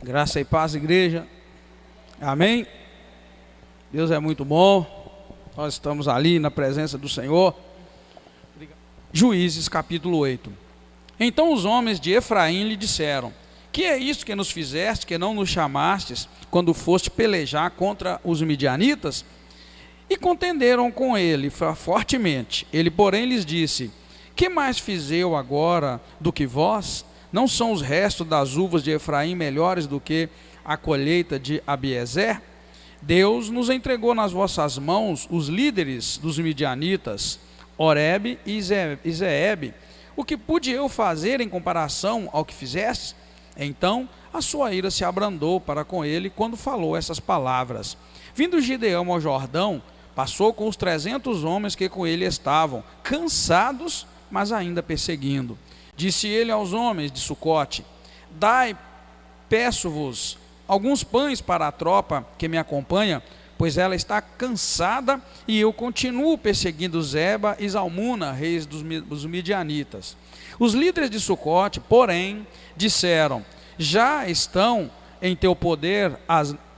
Graça e paz, igreja. Amém. Deus é muito bom. Nós estamos ali na presença do Senhor. Juízes capítulo 8. Então os homens de Efraim lhe disseram: que é isso que nos fizeste, que não nos chamastes, quando foste pelejar contra os midianitas? E contenderam com ele fortemente. Ele, porém, lhes disse: que mais fiz eu agora do que vós? Não são os restos das uvas de Efraim melhores do que a colheita de Abiezer? Deus nos entregou nas vossas mãos os líderes dos midianitas, Oreb e Zeeb. O que pude eu fazer em comparação ao que fizeste? Então a sua ira se abrandou para com ele quando falou essas palavras. Vindo Gideão ao Jordão, passou com os 300 homens que com ele estavam, cansados, mas ainda perseguindo. Disse ele aos homens de Sucote: dai, peço-vos, alguns pães para a tropa que me acompanha, pois ela está cansada e eu continuo perseguindo Zeba e Zalmuna, reis dos midianitas. Os líderes de Sucote, porém, disseram: já estão em teu poder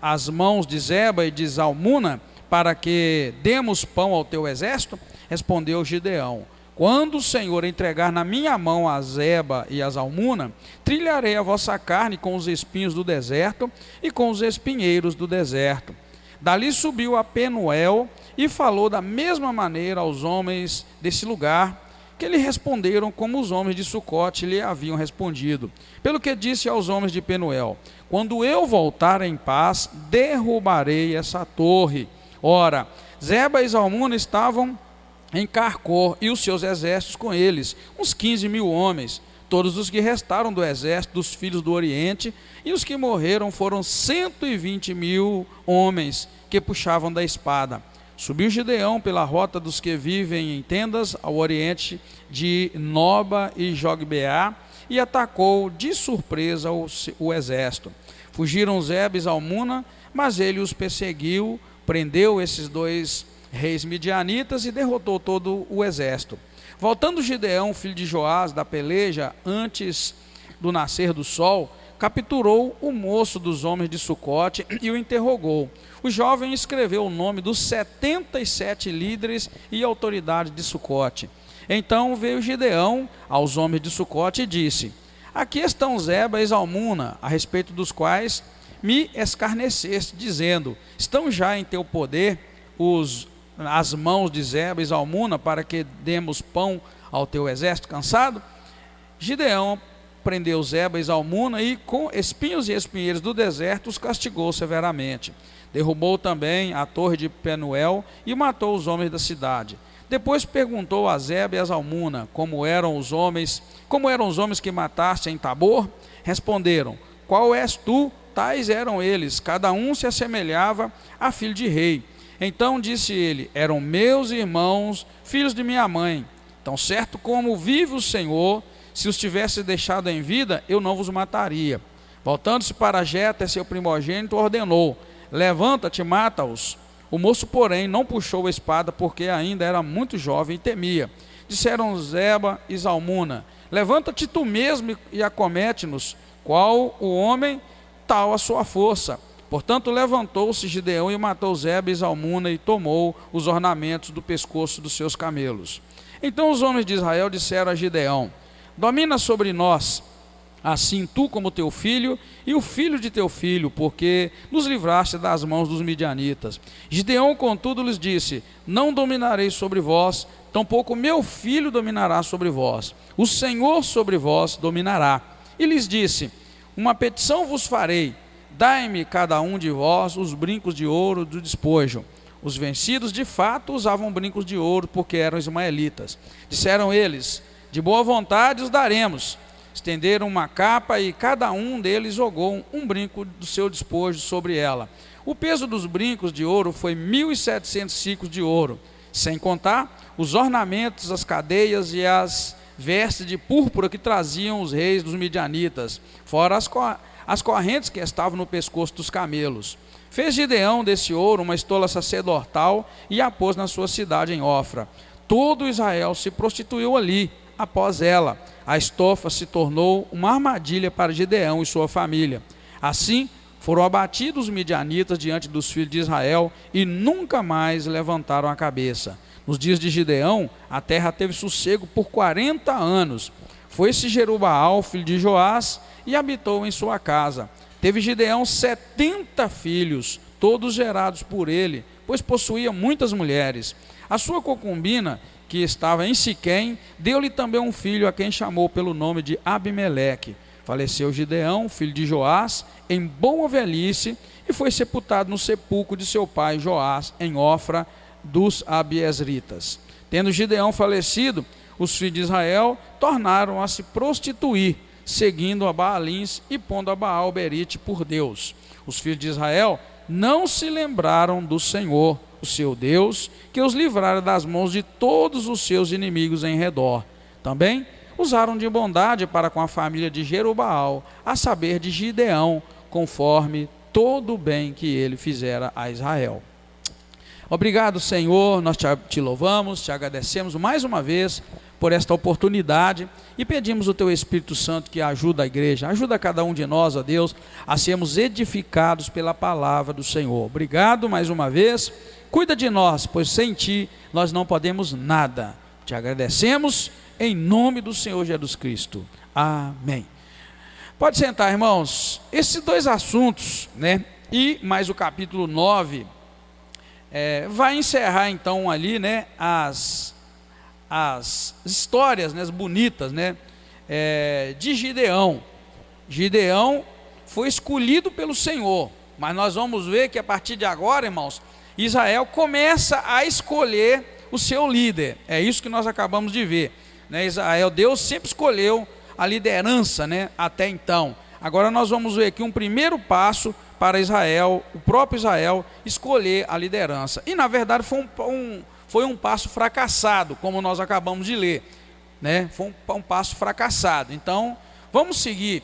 as mãos de Zeba e de Zalmuna, para que demos pão ao teu exército? Respondeu Gideão: quando o Senhor entregar na minha mão a Zeba e a Zalmuna, trilharei a vossa carne com os espinhos do deserto e com os espinheiros do deserto. Dali subiu a Penuel e falou da mesma maneira aos homens desse lugar, que lhe responderam como os homens de Sucote lhe haviam respondido. Pelo que disse aos homens de Penuel: quando eu voltar em paz, derrubarei essa torre. Ora, Zeba e Zalmuna estavam em Carcor, e os seus exércitos com eles, uns 15.000 homens. Todos os que restaram do exército dos filhos do Oriente, e os que morreram foram 120.000 homens, que puxavam da espada. Subiu Gideão pela rota dos que vivem em tendas, ao oriente de Noba e Jogbeá, e atacou de surpresa o exército. Fugiram Zeba e Zalmuna, mas ele os perseguiu, prendeu esses dois reis midianitas e derrotou todo o exército. Voltando Gideão, filho de Joás, da peleja, antes do nascer do sol, capturou o moço dos homens de Sucote e o interrogou. O jovem escreveu o nome dos 77 líderes e autoridades de Sucote. Então veio Gideão aos homens de Sucote e disse: aqui estão Zeba e Zalmuna, a respeito dos quais me escarneceste, dizendo: estão já em teu poder as mãos de Zeba e Zalmuna, para que demos pão ao teu exército cansado? Gideão prendeu Zeba e Zalmuna e com espinhos e espinheiros do deserto os castigou severamente. Derrubou também a torre de Penuel e matou os homens da cidade. Depois perguntou a Zeba e a Zalmuna como eram os homens que mataste em Tabor. Responderam: qual és tu? Tais eram eles, cada um se assemelhava a filho de rei. Então disse ele: eram meus irmãos, filhos de minha mãe. Tão certo como vive o Senhor, se os tivesse deixado em vida, eu não vos mataria. Voltando-se para Jéter, seu primogênito, ordenou: levanta-te, mata-os. O moço, porém, não puxou a espada, porque ainda era muito jovem e temia. Disseram Zeba e Zalmuna: levanta-te tu mesmo e acomete-nos. Qual o homem, tal a sua força. Portanto, levantou-se Gideão e matou Zeba e Zalmuna e tomou os ornamentos do pescoço dos seus camelos. Então os homens de Israel disseram a Gideão: domina sobre nós, assim tu como teu filho e o filho de teu filho, porque nos livraste das mãos dos midianitas. Gideão, contudo, lhes disse: não dominarei sobre vós, tampouco meu filho dominará sobre vós. O Senhor sobre vós dominará. E lhes disse: uma petição vos farei. Dai-me cada um de vós os brincos de ouro do despojo. Os vencidos de fato usavam brincos de ouro, porque eram ismaelitas. Disseram eles: de boa vontade os daremos. Estenderam uma capa e cada um deles jogou um brinco do seu despojo sobre ela. O peso dos brincos de ouro foi 1.700 siclos de ouro, sem contar os ornamentos, as cadeias e as vestes de púrpura que traziam os reis dos midianitas, fora as correntes que estavam no pescoço dos camelos. Fez Gideão desse ouro uma estola sacerdotal e a pôs na sua cidade em Ofra. Todo Israel se prostituiu ali, após ela. A estofa se tornou uma armadilha para Gideão e sua família. Assim, foram abatidos os midianitas diante dos filhos de Israel e nunca mais levantaram a cabeça. Nos dias de Gideão, a terra teve sossego por 40 anos. Foi-se Jerubaal, filho de Joás, e habitou em sua casa. Teve Gideão 70 filhos, todos gerados por ele, pois possuía muitas mulheres. A sua concubina, que estava em Siquém, deu-lhe também um filho, a quem chamou pelo nome de Abimeleque. Faleceu Gideão, filho de Joás, em boa velhice, e foi sepultado no sepulcro de seu pai Joás, em Ofra dos Abiezritas. Tendo Gideão falecido, os filhos de Israel tornaram a se prostituir, seguindo a Baalins e pondo a Baal-berite por Deus. Os filhos de Israel não se lembraram do Senhor, o seu Deus, que os livrara das mãos de todos os seus inimigos em redor. Também usaram de bondade para com a família de Jerubaal, a saber, de Gideão, conforme todo o bem que ele fizera a Israel. Obrigado, Senhor, nós te louvamos, te agradecemos mais uma vez por esta oportunidade e pedimos o teu Espírito Santo que ajuda a igreja, ajuda cada um de nós, ó Deus, a sermos edificados pela palavra do Senhor. Obrigado mais uma vez, cuida de nós, pois sem ti nós não podemos nada. Te agradecemos em nome do Senhor Jesus Cristo. Amém. Pode sentar, irmãos. Esses dois assuntos, né, e mais o capítulo 9, vai encerrar então ali, né, as histórias, né, as bonitas, né, de Gideão. Gideão foi escolhido pelo Senhor, mas nós vamos ver que a partir de agora, irmãos, Israel começa a escolher o seu líder. É isso que nós acabamos de ver, né? Israel, Deus sempre escolheu a liderança, né, até então. Agora nós vamos ver aqui um primeiro passo para Israel, o próprio Israel, escolher a liderança. E na verdade foi um passo fracassado, como nós acabamos de ler, né? Foi um passo fracassado. Então, vamos seguir.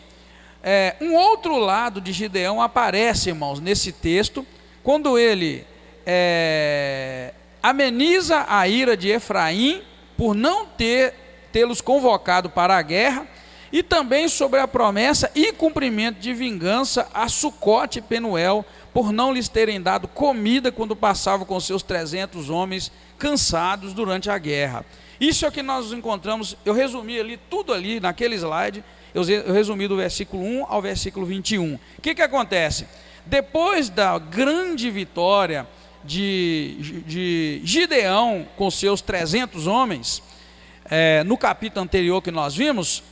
Um outro lado de Gideão aparece, irmãos, nesse texto, quando ele ameniza a ira de Efraim por não tê-los convocado para a guerra, e também sobre a promessa e cumprimento de vingança a Sucote e Penuel, por não lhes terem dado comida quando passavam com seus 300 homens cansados durante a guerra. Isso é o que nós encontramos. Eu resumi ali tudo ali naquele slide, eu resumi do versículo 1 ao versículo 21. O que acontece? Depois da grande vitória de Gideão com seus 300 homens, no capítulo anterior que nós vimos,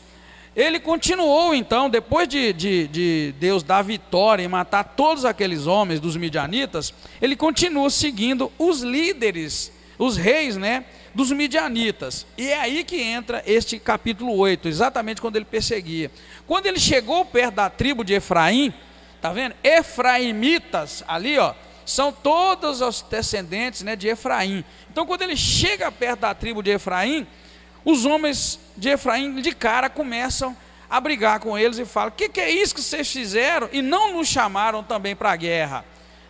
ele continuou então, depois de Deus dar vitória e matar todos aqueles homens dos midianitas, ele continua seguindo os líderes, os reis, né, dos midianitas. E é aí que entra este capítulo 8, exatamente quando ele perseguia. Quando ele chegou perto da tribo de Efraim, tá vendo? Efraimitas ali, ó, são todos os descendentes, né, de Efraim. Então quando ele chega perto da tribo de Efraim, os homens de Efraim de cara começam a brigar com eles e falam: que é isso que vocês fizeram e não nos chamaram também para a guerra,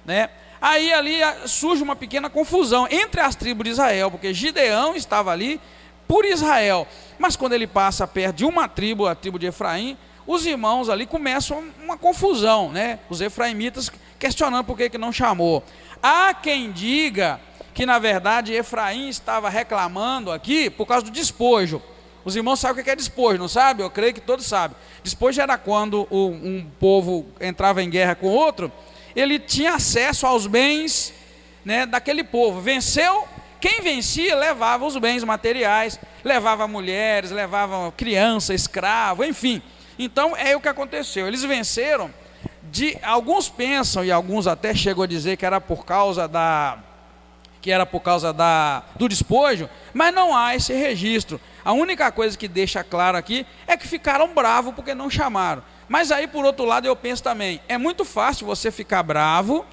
né? Aí ali surge uma pequena confusão entre as tribos de Israel, porque Gideão estava ali por Israel, mas quando ele passa perto de uma tribo, a tribo de Efraim, os irmãos ali começam uma confusão, né? Os efraimitas questionando por que não chamou. Há quem diga que na verdade Efraim estava reclamando aqui por causa do despojo. Os irmãos sabem o que é despojo, não sabem? Eu creio que todos sabem. Despojo era quando um povo entrava em guerra com outro, ele tinha acesso aos bens, né, daquele povo. Venceu, quem vencia levava os bens materiais, levava mulheres, levava criança, escravo, enfim. Então é o que aconteceu, eles venceram, alguns pensam e alguns até chegam a dizer que era por causa do despojo, mas não há esse registro. A única coisa que deixa claro aqui é que ficaram bravos porque não chamaram. Mas aí, por outro lado, eu penso também, é muito fácil você ficar bravo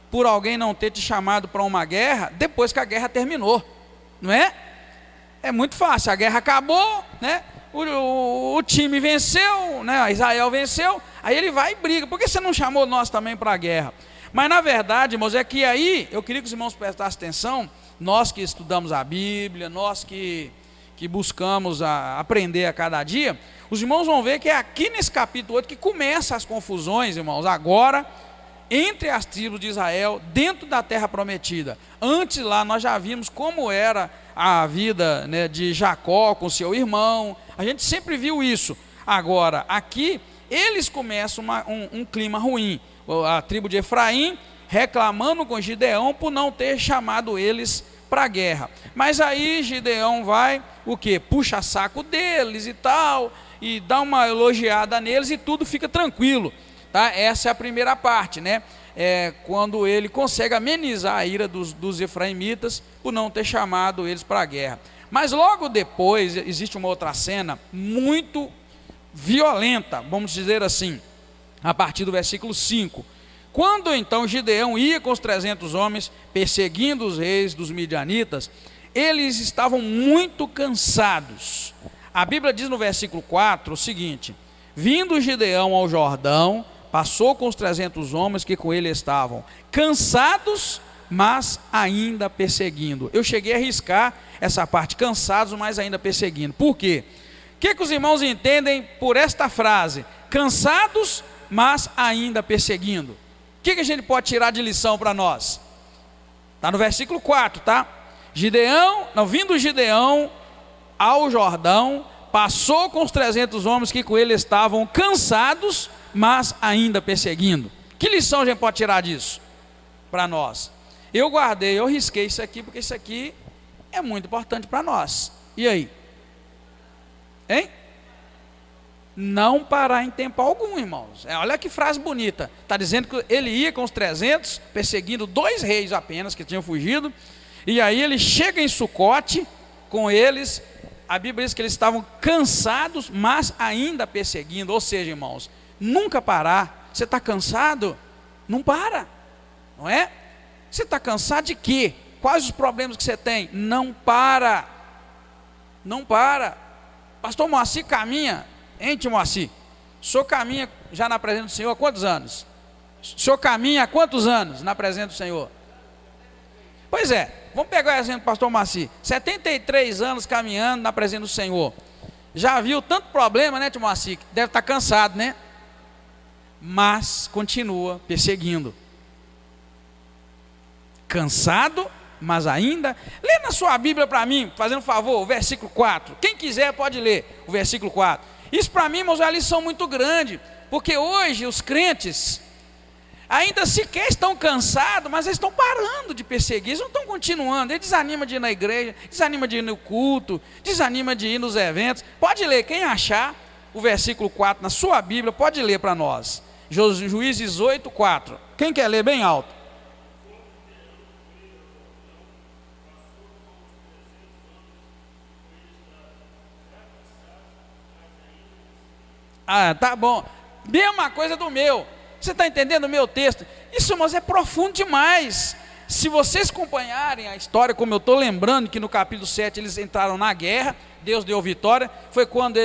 por alguém não ter te chamado para uma guerra depois que a guerra terminou, não é? É muito fácil, a guerra acabou, né? O time venceu, né? Israel venceu, aí ele vai e briga: por que você não chamou nós também para a guerra? Mas na verdade, irmãos, é que aí, eu queria que os irmãos prestassem atenção, nós que estudamos a Bíblia, nós que buscamos aprender a cada dia, Os irmãos vão ver que é aqui nesse capítulo 8 que começam as confusões, irmãos, agora, entre as tribos de Israel, dentro da terra prometida. Antes lá nós já vimos como era a vida, né, de Jacó com seu irmão, a gente sempre viu isso. Agora, aqui, eles começam um clima ruim, a tribo de Efraim reclamando com Gideão por não ter chamado eles para a guerra. Mas aí Gideão vai, o quê? Puxa saco deles e tal, e dá uma elogiada neles e tudo fica tranquilo, tá? Essa é a primeira parte, né? Quando ele consegue amenizar a ira dos efraimitas por não ter chamado eles para a guerra. Mas logo depois existe uma outra cena muito violenta, vamos dizer assim, a partir do versículo 5. Quando então Gideão ia com os 300 homens perseguindo os reis dos midianitas, eles estavam muito cansados. A Bíblia diz no versículo 4 o seguinte: vindo Gideão ao Jordão, passou com os 300 homens que com ele estavam, cansados, mas ainda perseguindo. Eu cheguei a arriscar essa parte, cansados, mas ainda perseguindo. Por quê? O que os irmãos entendem por esta frase? Cansados, mas ainda perseguindo. O que a gente pode tirar de lição para nós? Está no versículo 4, tá? Vindo Gideão ao Jordão, passou com os 300 homens que com ele estavam, cansados, mas ainda perseguindo. Que lição a gente pode tirar disso para nós? Eu risquei isso aqui, porque isso aqui é muito importante para nós. E aí? Hein? Não parar em tempo algum, irmãos. Olha que frase bonita. Está dizendo que ele ia com os 300, perseguindo 2 reis apenas que tinham fugido. E aí ele chega em Sucote com eles. A Bíblia diz que eles estavam cansados, mas ainda perseguindo. Ou seja, irmãos, nunca parar. Você está cansado? Não para, não é? Você está cansado de quê? Quais os problemas que você tem? Não para. Não para. Pastor Moacir caminha, hein, tio Moacir? O senhor caminha já na presença do Senhor há quantos anos? O senhor caminha há quantos anos na presença do Senhor? Pois é, vamos pegar o exemplo do pastor Moacir. 73 anos caminhando na presença do Senhor. Já viu tanto problema, né, tio Moacir? Deve estar cansado, né? Mas continua perseguindo. Cansado, mas ainda. Lê na sua Bíblia para mim, fazendo um favor, o versículo 4. Quem quiser pode ler o versículo 4. Isso para mim, irmãos, é uma lição muito grande, porque hoje os crentes ainda sequer estão cansados, mas eles estão parando de perseguir, eles não estão continuando. Ele desanima de ir na igreja, desanima de ir no culto, desanima de ir nos eventos. Pode ler, quem achar o versículo 4 na sua Bíblia, pode ler para nós. Juízes 8, 4. Quem quer ler bem alto? Ah, tá bom. Mesma coisa do meu. Você está entendendo o meu texto? Isso, irmãos, é profundo demais. Se vocês acompanharem a história, como eu estou lembrando que no capítulo 7 eles entraram na guerra, Deus deu vitória, foi quando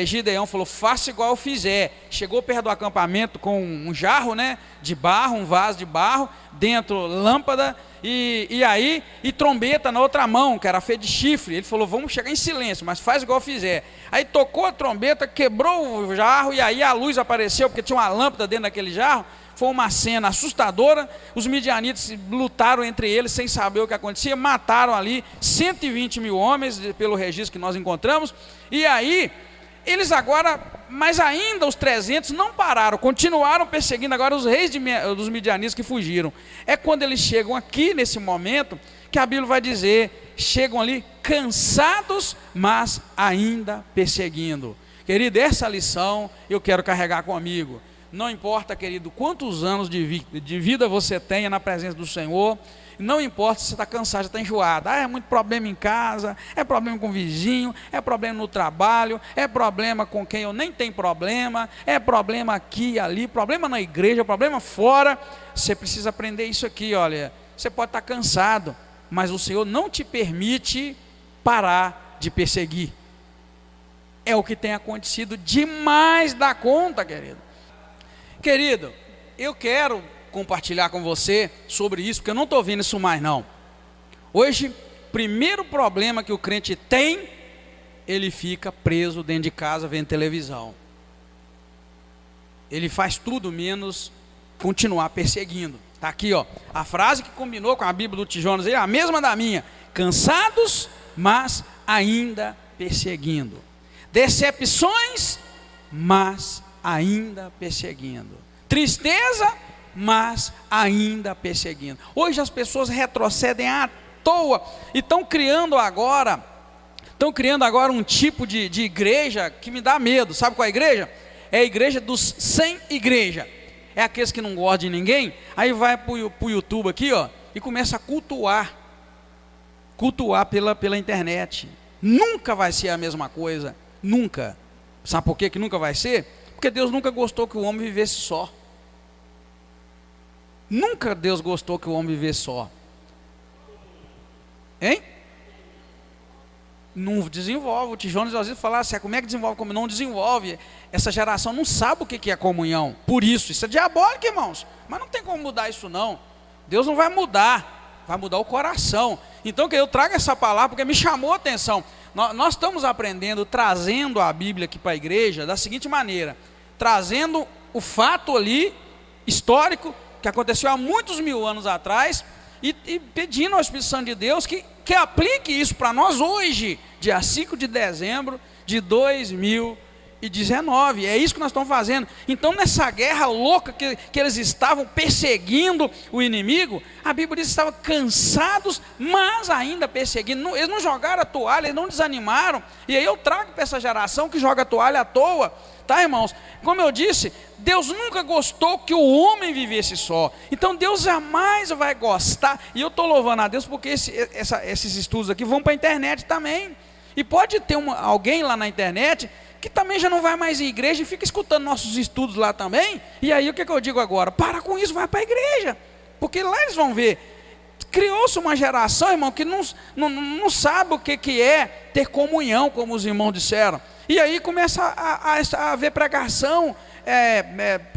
Gideão falou, faça igual eu fizer. Chegou perto do acampamento com um jarro, né, de barro, um vaso de barro, dentro lâmpada, e trombeta na outra mão, que era feita de chifre. Ele falou, vamos chegar em silêncio, mas faz igual eu fizer. Aí tocou a trombeta, quebrou o jarro, e aí a luz apareceu, porque tinha uma lâmpada dentro daquele jarro. Foi uma cena assustadora. Os midianitas lutaram entre eles sem saber o que acontecia, mataram ali 120 mil homens, pelo registro que nós encontramos. E aí, eles agora, mas ainda os 300 não pararam, continuaram perseguindo agora os reis dos midianitas que fugiram. É quando eles chegam aqui nesse momento, que a Bíblia vai dizer, chegam ali cansados, mas ainda perseguindo. Querido, essa lição eu quero carregar comigo. Não importa, querido, quantos anos de vida você tenha na presença do Senhor, não importa se você está cansado, já está enjoado. É muito problema em casa, é problema com o vizinho, é problema no trabalho, é problema com quem eu nem tenho problema, é problema aqui e ali, problema na igreja, problema fora. Você precisa aprender isso aqui, olha. Você pode estar cansado, mas o Senhor não te permite parar de perseguir. É o que tem acontecido demais da conta, querido. Querido, eu quero compartilhar com você sobre isso, porque eu não estou vendo isso mais não. Hoje, primeiro problema que o crente tem, ele fica preso dentro de casa vendo televisão. Ele faz tudo menos continuar perseguindo. Está aqui, ó, a frase que combinou com a Bíblia do Tijonas, é a mesma da minha: cansados, mas ainda perseguindo. Decepções, mas ainda perseguindo. Tristeza, mas ainda perseguindo. Hoje as pessoas retrocedem à toa e estão criando agora um tipo de igreja que me dá medo. Sabe qual é a igreja? É a igreja dos sem igreja. É aqueles que não gostam de ninguém, aí vai para o YouTube aqui, ó, e começa a cultuar pela internet. Nunca vai ser a mesma coisa, nunca. Sabe por que nunca vai ser? Porque Deus nunca gostou que o homem vivesse só. Nunca Deus gostou que o homem vivesse só. Hein? Não desenvolve. O Tijones às vezes fala assim, como é que desenvolve? Como não desenvolve? Essa geração não sabe o que é comunhão. Por isso é diabólico, irmãos. Mas não tem como mudar isso não. Deus não vai mudar, vai mudar o coração. Então que eu trago essa palavra porque me chamou a atenção. Nós estamos aprendendo, trazendo a Bíblia aqui para a igreja da seguinte maneira: trazendo o fato ali, histórico, que aconteceu há muitos mil anos atrás, e pedindo ao Espírito Santo de Deus que aplique isso para nós hoje, dia 5 de dezembro de 2019. É isso que nós estamos fazendo. Então nessa guerra louca que eles estavam perseguindo o inimigo, a Bíblia diz que estavam cansados, mas ainda perseguindo. Eles não jogaram a toalha, eles não desanimaram. E aí eu trago para essa geração que joga a toalha à toa, tá, irmãos? Como eu disse, Deus nunca gostou que o homem vivesse só. Então Deus jamais vai gostar. E eu estou louvando a Deus porque esses estudos aqui vão para a internet também. E pode ter alguém lá na internet que também já não vai mais em igreja e fica escutando nossos estudos lá também. E aí o que eu digo agora? Para com isso, vai para a igreja. Porque lá eles vão ver. Criou-se uma geração, irmão, que não sabe o que é ter comunhão, como os irmãos disseram. E aí começa a haver pregação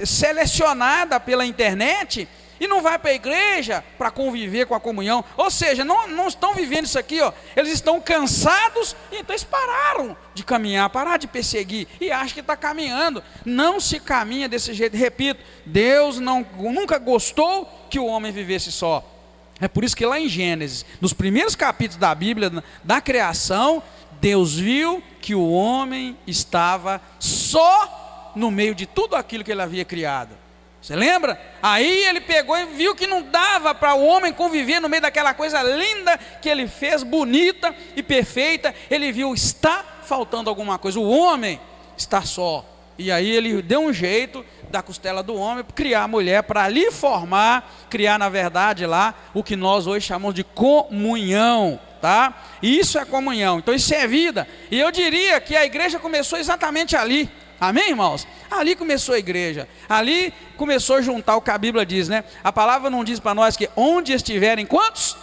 selecionada pela internet, e não vai para a igreja para conviver com a comunhão. Ou seja, não estão vivendo isso aqui, ó. Eles estão cansados, então eles pararam de caminhar, pararam de perseguir, e acham que está caminhando. Não se caminha desse jeito. Repito, Deus nunca gostou que o homem vivesse só. É por isso que lá em Gênesis, nos primeiros capítulos da Bíblia, da criação, Deus viu que o homem estava só no meio de tudo aquilo que ele havia criado. Você lembra? Aí ele pegou e viu que não dava para o homem conviver no meio daquela coisa linda que ele fez, bonita e perfeita. Ele viu, está faltando alguma coisa, o homem está só. E aí ele deu um jeito da costela do homem, criar a mulher para ali formar, criar na verdade lá o que nós hoje chamamos de comunhão, tá? Isso é comunhão, então isso é vida. E eu diria que a igreja começou exatamente ali. Amém, irmãos? Ali começou a igreja, ali começou a juntar o que a Bíblia diz, né? A palavra não diz para nós que onde estiverem quantos?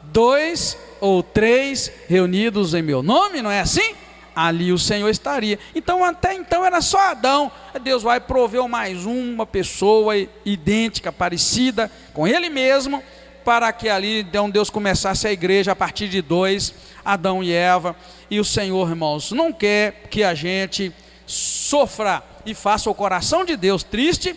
2 ou 3 reunidos em meu nome, não é assim? Ali o Senhor estaria. Então até então era só Adão. Deus vai prover mais uma pessoa idêntica, parecida com ele mesmo, para que ali então Deus começasse a igreja a partir de 2, Adão e Eva. E o Senhor, irmãos, não quer que a gente sofra e faça o coração de Deus triste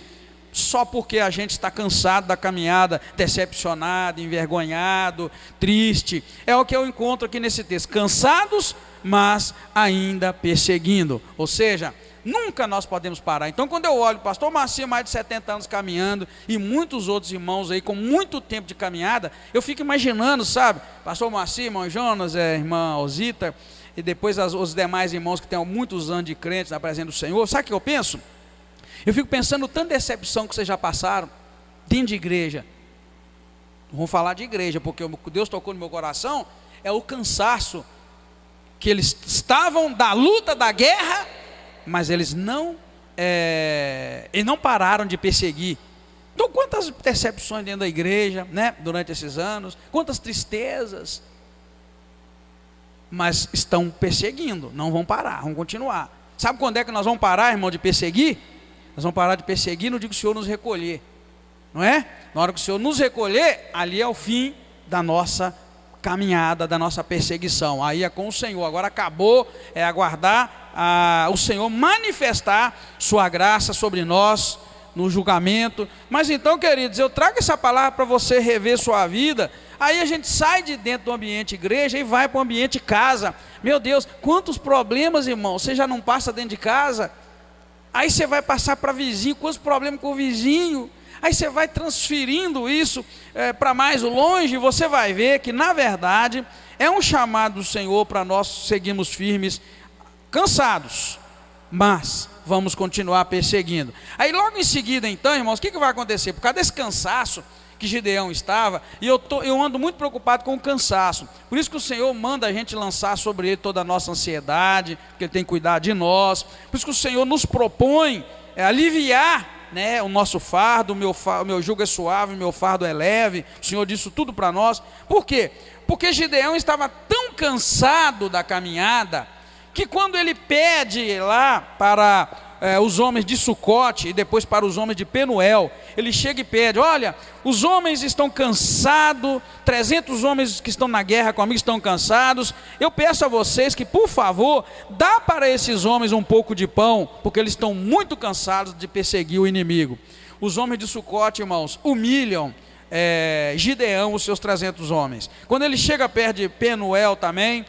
só porque a gente está cansado da caminhada, decepcionado, envergonhado, triste. É o que eu encontro aqui nesse texto: cansados, mas ainda perseguindo. Ou seja, nunca nós podemos parar. Então quando eu olho o pastor Marcinho, mais de 70 anos caminhando, e muitos outros irmãos aí com muito tempo de caminhada, eu fico imaginando, sabe, pastor Marcinho, irmão Jonas, irmã Osita, e depois os demais irmãos que têm muitos anos de crentes na presença do Senhor. Sabe o que eu penso? Eu fico pensando tanta decepção que vocês já passaram dentro de igreja. Não vou falar de igreja, porque o que Deus tocou no meu coração é o cansaço que eles estavam da luta, da guerra, mas eles não pararam de perseguir. Então quantas decepções dentro da igreja, né, durante esses anos, quantas tristezas, mas estão perseguindo, não vão parar, vão continuar. Sabe quando é que nós vamos parar, irmão, de perseguir? Nós vamos parar de perseguir no dia que o Senhor nos recolher, não é? Na hora que o Senhor nos recolher, ali é o fim da nossa caminhada da nossa perseguição. Aí é com o Senhor. Agora acabou, é aguardar o Senhor manifestar sua graça sobre nós no julgamento. Mas então, queridos, eu trago essa palavra para você rever sua vida. Aí a gente sai de dentro do ambiente igreja e vai para o ambiente casa. Meu Deus, quantos problemas, irmão, você já não passa dentro de casa? Aí você vai passar para vizinho, quantos problemas com o vizinho? Aí você vai transferindo isso para mais longe, e você vai ver que, na verdade, é um chamado do Senhor para nós seguirmos firmes, cansados, mas vamos continuar perseguindo. Aí logo em seguida, então, irmãos, o que vai acontecer? Por causa desse cansaço que Gideão estava, e eu ando muito preocupado com o cansaço, por isso que o Senhor manda a gente lançar sobre ele toda a nossa ansiedade, porque ele tem que cuidar de nós, por isso que o Senhor nos propõe aliviar, né, o nosso fardo, o meu jugo é suave, o meu fardo é leve. O Senhor disse tudo para nós. Por quê? Porque Gideão estava tão cansado da caminhada, que quando ele pede lá para os homens de Sucote e depois para os homens de Penuel, ele chega e pede: olha, os homens estão cansados, 300 homens que estão na guerra comigo estão cansados, eu peço a vocês que, por favor, dá para esses homens um pouco de pão, porque eles estão muito cansados de perseguir o inimigo. Os homens de Sucote, irmãos, humilham Gideão, os seus 300 homens. Quando ele chega perto de Penuel também,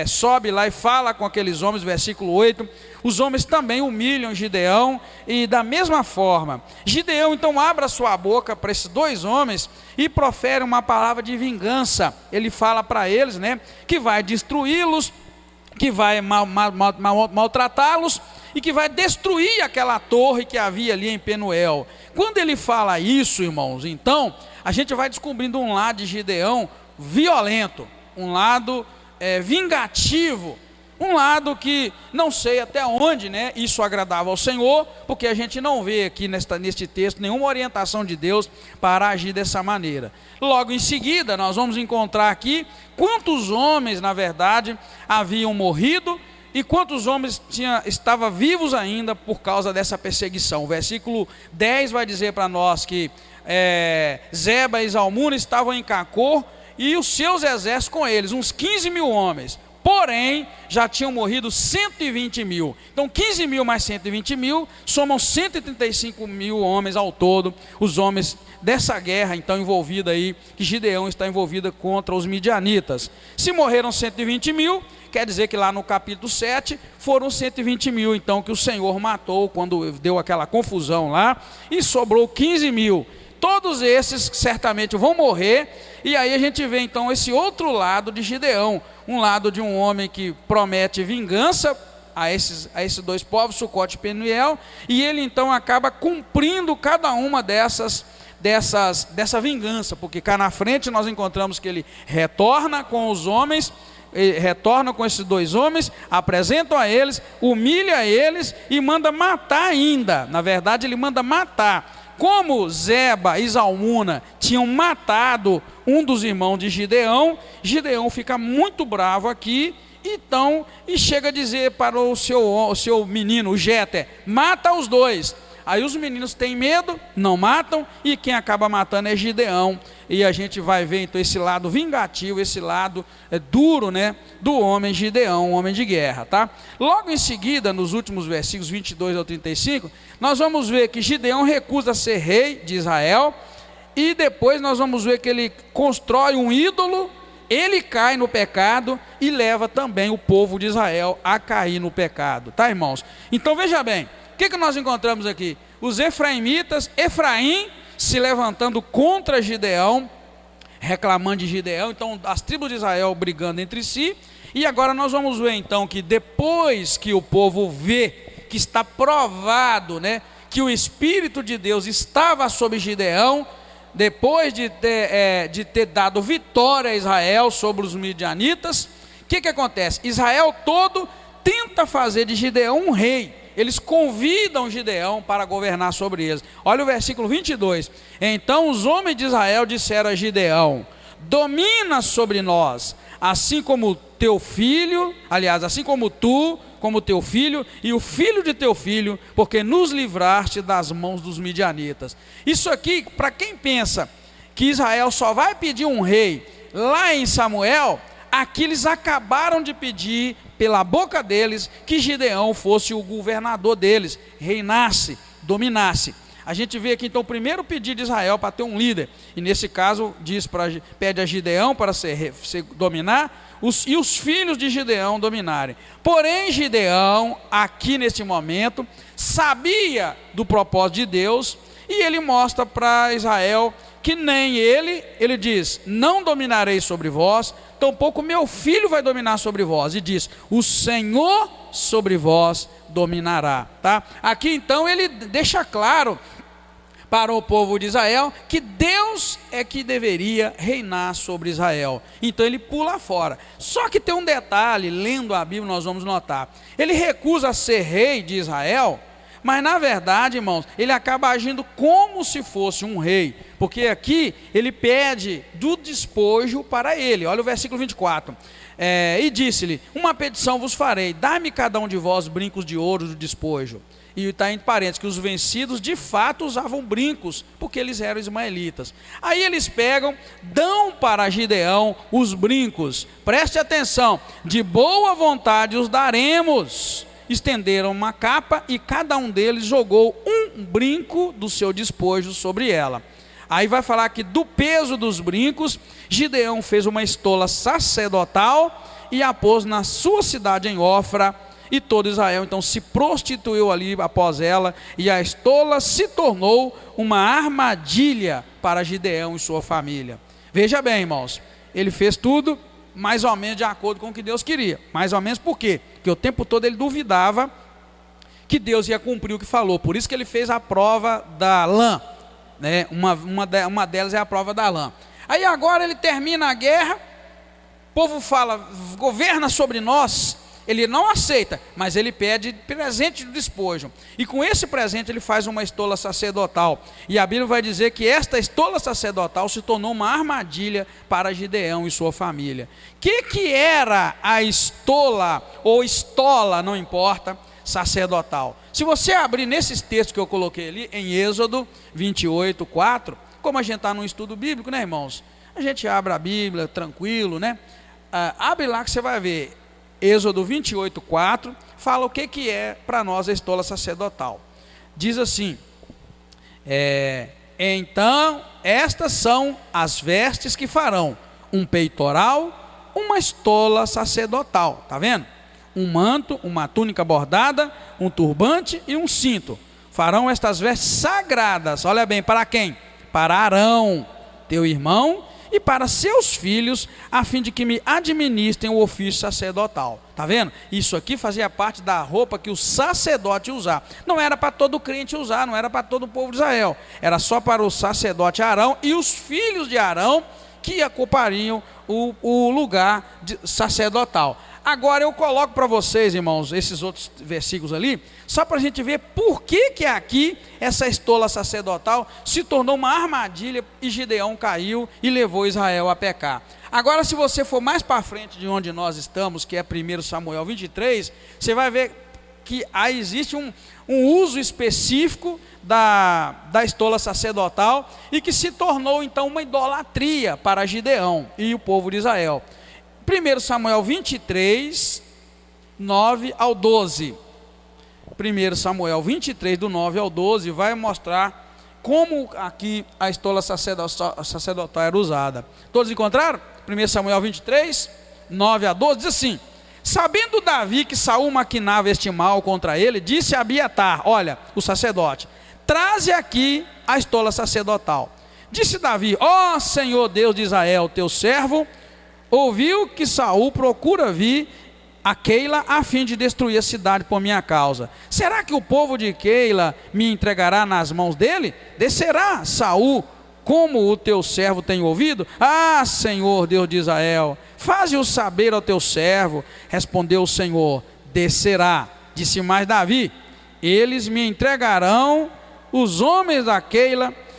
sobe lá e fala com aqueles homens, versículo 8, os homens também humilham Gideão, e da mesma forma, Gideão então abre a sua boca para esses dois homens, e profere uma palavra de vingança. Ele fala para eles, né, que vai destruí-los, que vai maltratá-los, e que vai destruir aquela torre que havia ali em Penuel. Quando ele fala isso, irmãos, então, a gente vai descobrindo um lado de Gideão violento, um lado vingativo, um lado que não sei até onde, né, isso agradava ao Senhor, porque a gente não vê aqui neste texto nenhuma orientação de Deus para agir dessa maneira. Logo em seguida nós vamos encontrar aqui quantos homens na verdade haviam morrido e quantos homens estavam vivos ainda por causa dessa perseguição. O versículo 10 vai dizer para nós que Zeba e Zalmuna estavam em Cacor, e os seus exércitos com eles, uns 15 mil homens. Porém, já tinham morrido 120 mil. Então 15 mil mais 120 mil, somam 135 mil homens ao todo. Os homens dessa guerra, então, envolvida aí, que Gideão está envolvida contra os midianitas. Se morreram 120 mil, quer dizer que lá no capítulo 7, foram 120 mil, então, que o Senhor matou, quando deu aquela confusão lá, e sobrou 15 mil. Todos esses certamente vão morrer, e aí a gente vê então esse outro lado de Gideão, um lado de um homem que promete vingança a esses dois povos, Sucote e Penuel, e ele então acaba cumprindo cada uma dessa vingança, porque cá na frente nós encontramos que ele retorna com os homens, retorna com esses dois homens, apresentam a eles, humilha eles e manda matar ainda. Na verdade ele manda matar. Como Zeba e Zalmuna tinham matado um dos irmãos de Gideão, Gideão fica muito bravo aqui, então, e chega a dizer para o seu menino, o Jeter: mata os dois. Aí os meninos têm medo, não matam, e quem acaba matando é Gideão. E a gente vai ver então esse lado vingativo, esse lado duro, né, do homem Gideão, um homem de guerra, tá? Logo em seguida, nos últimos versículos 22 ao 35, nós vamos ver que Gideão recusa ser rei de Israel, e depois nós vamos ver que ele constrói um ídolo, ele cai no pecado e leva também o povo de Israel a cair no pecado, tá, irmãos? Então veja bem, o que nós encontramos aqui? Os efraimitas, Efraim se levantando contra Gideão, reclamando de Gideão, então as tribos de Israel brigando entre si, e agora nós vamos ver então que depois que o povo vê que está provado, né, que o Espírito de Deus estava sobre Gideão, depois de ter dado vitória a Israel sobre os midianitas, o que acontece? Israel todo tenta fazer de Gideão um rei. Eles convidam Gideão para governar sobre eles. Olha o versículo 22. Então os homens de Israel disseram a Gideão: domina sobre nós, assim como teu filho, aliás, assim como tu, como teu filho e o filho de teu filho, porque nos livraste das mãos dos midianitas. Isso aqui, para quem pensa que Israel só vai pedir um rei lá em Samuel, aqui eles acabaram de pedir pela boca deles que Gideão fosse o governador deles, reinasse, dominasse. A gente vê aqui então o primeiro pedido de Israel para ter um líder, e nesse caso pede a Gideão para dominar, e os filhos de Gideão dominarem. Porém Gideão, aqui neste momento, sabia do propósito de Deus, e ele mostra para Israel que nem ele diz: não dominarei sobre vós, tampouco meu filho vai dominar sobre vós, e diz: o Senhor sobre vós dominará, tá? Aqui então ele deixa claro para o povo de Israel que Deus é que deveria reinar sobre Israel. Então ele pula fora. Só que tem um detalhe, lendo a Bíblia nós vamos notar: ele recusa ser rei de Israel, mas na verdade, irmãos, ele acaba agindo como se fosse um rei, porque aqui ele pede do despojo para ele. Olha o versículo 24. E disse-lhe: uma petição vos farei, dai-me cada um de vós brincos de ouro do despojo. E está entre parênteses que os vencidos de fato usavam brincos, porque eles eram ismaelitas. Aí eles pegam, dão para Gideão os brincos, preste atenção, de boa vontade os daremos. Estenderam uma capa e cada um deles jogou um brinco do seu despojo sobre ela. Aí vai falar que do peso dos brincos, Gideão fez uma estola sacerdotal e a pôs na sua cidade em Ofra, e todo Israel então se prostituiu ali após ela, e a estola se tornou uma armadilha para Gideão e sua família. Veja bem, irmãos, ele fez tudo mais ou menos de acordo com o que Deus queria. Mais ou menos por quê? Porque o tempo todo ele duvidava que Deus ia cumprir o que falou. Por isso que ele fez a prova da lã, né? Uma delas é a prova da lã. Aí agora ele termina a guerra, o povo fala: governa sobre nós. Ele não aceita, mas ele pede presente do despojo, e com esse presente ele faz uma estola sacerdotal, e a Bíblia vai dizer que esta estola sacerdotal se tornou uma armadilha para Gideão e sua família. Que era a estola, ou estola, não importa, sacerdotal? Se você abrir nesses textos que eu coloquei ali, em Êxodo 28, 4, como a gente está num estudo bíblico, né, irmãos? A gente abre a Bíblia tranquilo, né? Abre lá que você vai ver. Êxodo 28, 4, fala o que é para nós a estola sacerdotal. Diz assim: então estas são as vestes que farão: um peitoral, uma estola sacerdotal, tá vendo? Um manto, uma túnica bordada, um turbante e um cinto. Farão estas vestes sagradas, olha bem, para quem? Para Arão, teu irmão, e para seus filhos, a fim de que me administrem o ofício sacerdotal. Está vendo? Isso aqui fazia parte da roupa que o sacerdote usava. Não era para todo crente usar, não era para todo o povo de Israel. Era só para o sacerdote Arão e os filhos de Arão, que ocupariam o lugar sacerdotal. Agora eu coloco para vocês, irmãos, esses outros versículos ali, só para a gente ver por que aqui essa estola sacerdotal se tornou uma armadilha e Gideão caiu e levou Israel a pecar. Agora, se você for mais para frente de onde nós estamos, que é 1 Samuel 23, você vai ver que aí existe um uso específico da estola sacerdotal, e que se tornou então uma idolatria para Gideão e o povo de Israel. 1 Samuel 23, 9 ao 12. 1 Samuel 23, do 9 ao 12, vai mostrar como aqui a estola sacerdotal era usada. Todos encontraram? 1 Samuel 23, 9 a 12, diz assim: sabendo Davi que Saul maquinava este mal contra ele, disse a Abiatar, olha, o sacerdote: traze aqui a estola sacerdotal. Disse Davi: ó Senhor Deus de Israel, teu servo ouviu que Saul procura vir a Keila a fim de destruir a cidade por minha causa. Será que o povo de Keila me entregará nas mãos dele? Descerá Saul como o teu servo tem ouvido? Ah, Senhor Deus de Israel, faze-o saber ao teu servo. Respondeu o Senhor: descerá. Disse mais Davi: eles me entregarão os homens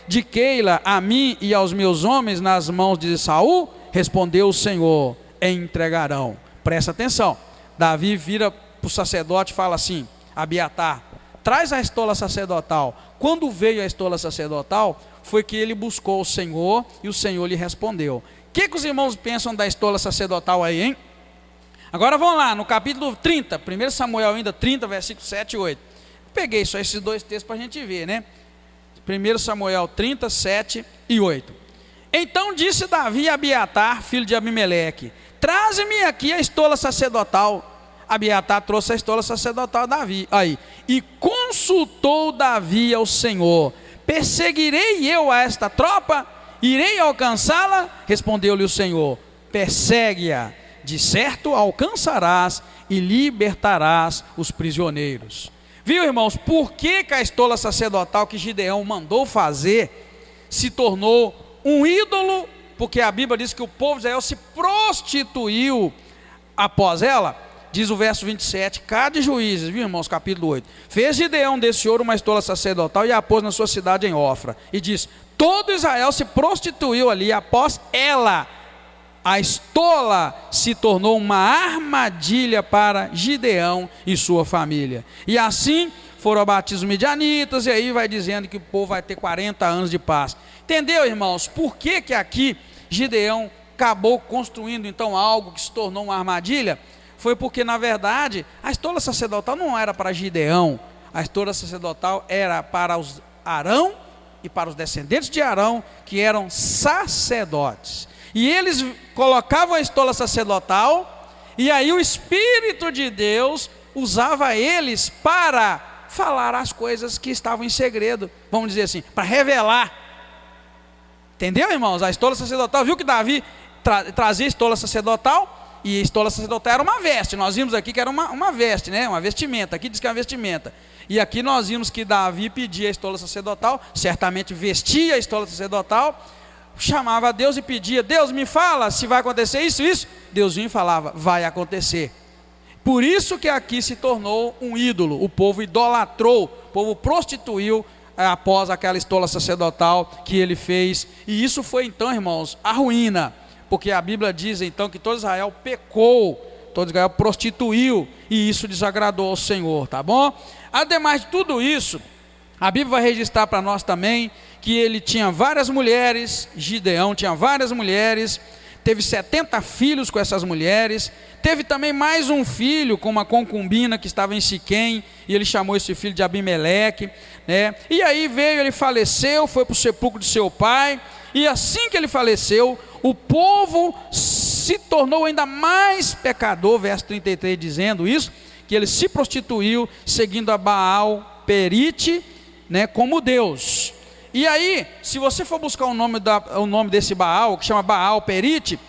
de Keila a mim e aos meus homens nas mãos de Saul? Respondeu o Senhor: entregarão. Presta atenção. Davi vira para o sacerdote e fala assim: Abiatar, traz a estola sacerdotal. Quando veio a estola sacerdotal, foi que ele buscou o Senhor e o Senhor lhe respondeu. que os irmãos pensam da estola sacerdotal aí, hein? Agora vamos lá, no capítulo 30, 1 Samuel ainda 30, versículos 7 e 8. Peguei só esses dois textos para a gente ver, né? 1 Samuel 30, 7 e 8. Então disse Davi a Abiatar, filho de Abimeleque: traze-me aqui a estola sacerdotal. Abiatar trouxe a estola sacerdotal a Davi. Aí, e consultou Davi ao Senhor: perseguirei eu a esta tropa? Irei alcançá-la? Respondeu-lhe o Senhor: persegue-a, de certo alcançarás e libertarás os prisioneiros. Viu, irmãos, por que a estola sacerdotal que Gideão mandou fazer se tornou um ídolo? Porque a Bíblia diz que o povo de Israel se prostituiu após ela. Diz o verso 27, cá de Juízes, viu, irmãos, capítulo 8. Fez Gideão desse ouro uma estola sacerdotal e a pôs na sua cidade em Ofra. E diz: todo Israel se prostituiu ali. Após ela, a estola se tornou uma armadilha para Gideão e sua família. E assim foram abatidos os midianitas, e aí vai dizendo que o povo vai ter 40 anos de paz. Entendeu, irmãos? Por que aqui Gideão acabou construindo então algo que se tornou uma armadilha? Foi porque, na verdade, a estola sacerdotal não era para Gideão. A estola sacerdotal era para os Arão e para os descendentes de Arão, que eram sacerdotes. E eles colocavam a estola sacerdotal, e aí o Espírito de Deus usava eles para falar as coisas que estavam em segredo, vamos dizer assim, para revelar. Entendeu, irmãos? A estola sacerdotal, viu que Davi trazia a estola sacerdotal, e a estola sacerdotal era uma veste. Nós vimos aqui que era uma veste, né? Uma vestimenta. Aqui diz que é uma vestimenta. E aqui nós vimos que Davi pedia a estola sacerdotal, certamente vestia a estola sacerdotal, chamava a Deus e pedia: Deus, me fala se vai acontecer isso, isso. Deus vinha e falava: vai acontecer. Por isso que aqui se tornou um ídolo. O povo idolatrou, o povo prostituiu após aquela estola sacerdotal que ele fez. E isso foi então, irmãos, a ruína. Porque a Bíblia diz então que todo Israel pecou, todo Israel prostituiu, e isso desagradou ao Senhor, tá bom? Ademais de tudo isso, a Bíblia vai registrar para nós também que ele tinha várias mulheres. Gideão tinha várias mulheres, teve 70 filhos com essas mulheres, teve também mais um filho com uma concubina que estava em Siquém, e ele chamou esse filho de Abimeleque, né? E aí veio, ele faleceu, foi para o sepulcro de seu pai, e assim que ele faleceu, o povo se tornou ainda mais pecador, verso 33 dizendo isso, que ele se prostituiu, seguindo a Baal Perite, né, como Deus. E aí, se você for buscar o nome desse Baal, que chama Baal Perite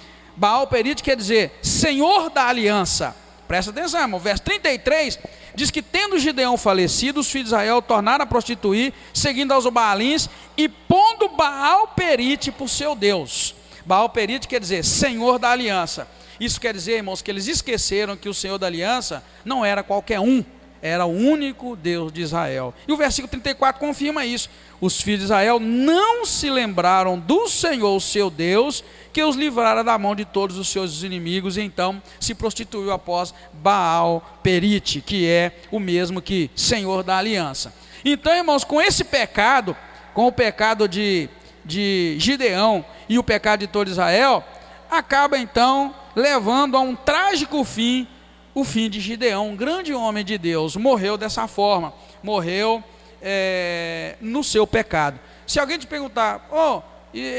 quer dizer Senhor da Aliança. Presta atenção, irmão. Verso 33 diz que, tendo Gideão falecido, os filhos de Israel tornaram a prostituir, seguindo aos Baalins e pondo Baal Perite por seu Deus. Baal Perite quer dizer Senhor da Aliança. Isso quer dizer, irmãos, que eles esqueceram que o Senhor da Aliança não era qualquer um, era o único Deus de Israel. E o versículo 34 confirma isso. Os filhos de Israel não se lembraram do Senhor, o seu Deus, que os livrara da mão de todos os seus inimigos, e então se prostituiu após Baal Perite, que é o mesmo que Senhor da Aliança. Então, irmãos, com esse pecado, com o pecado de Gideão e o pecado de todo Israel, acaba então levando a um trágico fim, o fim de Gideão, um grande homem de Deus. Morreu dessa forma, morreu no seu pecado. Se alguém te perguntar: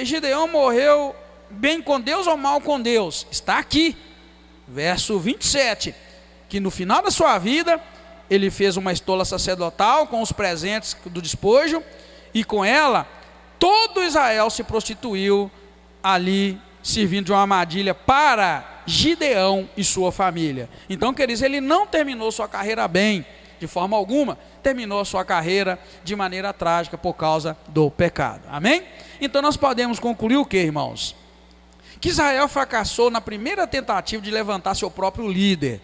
Gideão morreu bem com Deus ou mal com Deus? Está aqui, verso 27, que no final da sua vida, ele fez uma estola sacerdotal com os presentes do despojo, e com ela, todo Israel se prostituiu ali, servindo de uma armadilha para Gideão e sua família. Então, queridos, ele não terminou sua carreira bem, de forma alguma, terminou sua carreira de maneira trágica por causa do pecado. Amém? Então nós podemos concluir o que, irmãos? Que Israel fracassou na primeira tentativa de levantar seu próprio líder,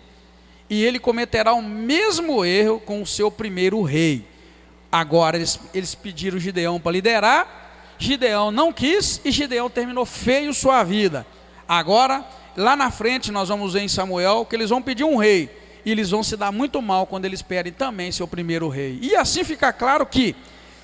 e ele cometerá o mesmo erro com o seu primeiro rei. Agora eles pediram Gideão para liderar, Gideão não quis, e Gideão terminou feio sua vida. Agora, lá na frente, nós vamos ver em Samuel que eles vão pedir um rei, e eles vão se dar muito mal quando eles pedem também seu primeiro rei. E assim fica claro que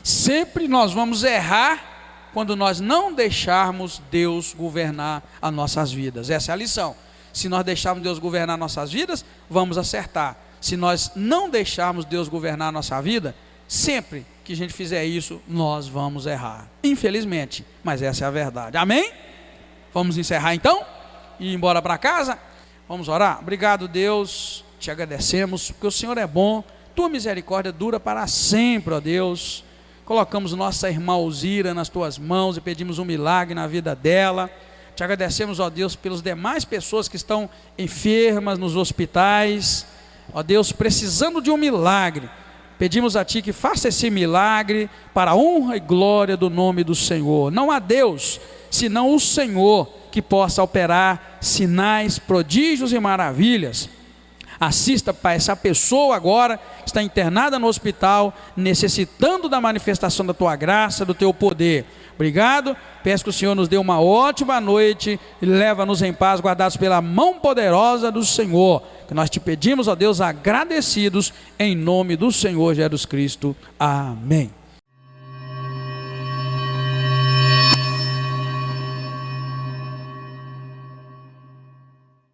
sempre nós vamos errar quando nós não deixarmos Deus governar as nossas vidas. Essa é a lição. Se nós deixarmos Deus governar nossas vidas, vamos acertar. Se nós não deixarmos Deus governar a nossa vida, sempre que a gente fizer isso, nós vamos errar. Infelizmente, mas essa é a verdade. Amém? Vamos encerrar então? E ir embora para casa? Vamos orar? Obrigado, Deus, te agradecemos, porque o Senhor é bom, tua misericórdia dura para sempre, ó Deus. Colocamos nossa irmã Alzira nas tuas mãos e pedimos um milagre na vida dela. Te agradecemos, ó Deus, pelas demais pessoas que estão enfermas nos hospitais, ó Deus, precisando de um milagre. Pedimos a Ti que faça esse milagre para a honra e glória do nome do Senhor. Não há Deus, senão o Senhor, que possa operar sinais, prodígios e maravilhas. Assista, Pai, essa pessoa agora está internada no hospital, necessitando da manifestação da Tua graça, do Teu poder. Obrigado, peço que o Senhor nos dê uma ótima noite e leva-nos em paz, guardados pela mão poderosa do Senhor, que nós te pedimos, ó Deus, agradecidos, em nome do Senhor Jesus Cristo. Amém.